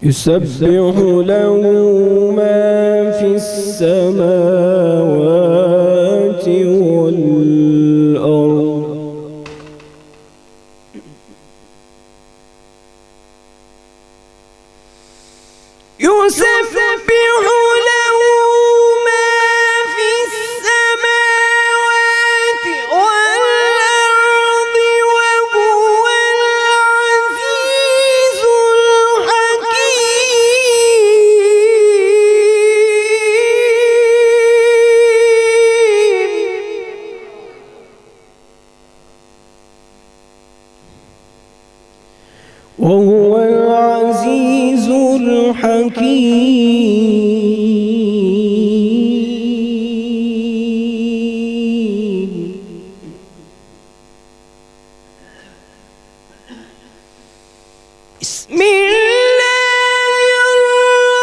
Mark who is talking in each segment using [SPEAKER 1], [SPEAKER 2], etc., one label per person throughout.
[SPEAKER 1] يسبح له ما في السماوات والأرض يسبح له ما في السماوات والأرض وهو العزيز الحكيم وهو العزيز الحكيم. بسم الله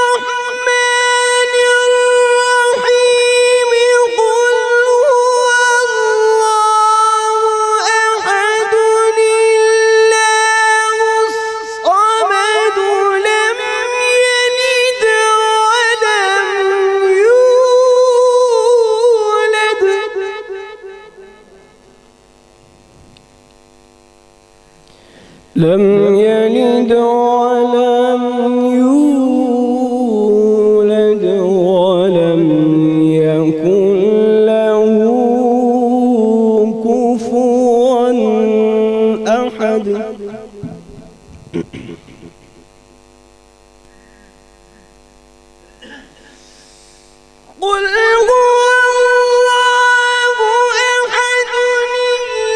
[SPEAKER 1] الرحمن الرحيم. قل هو الله أحد الله الصمد لم يلد ولم يكن له كفوا أحد. قل هو الله أحد الله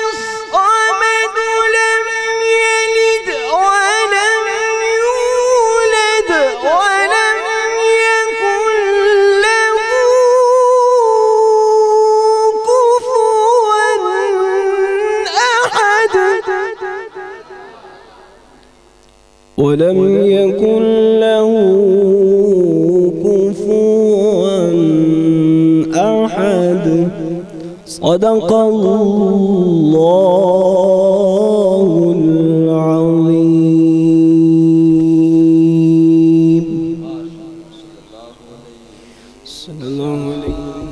[SPEAKER 1] الصمد لم يلد ولم يولد ولم يكن له كفوا أحد. ولم يكن له كفوا أحد. صدق الله العظيم. صلى الله عليه وسلم.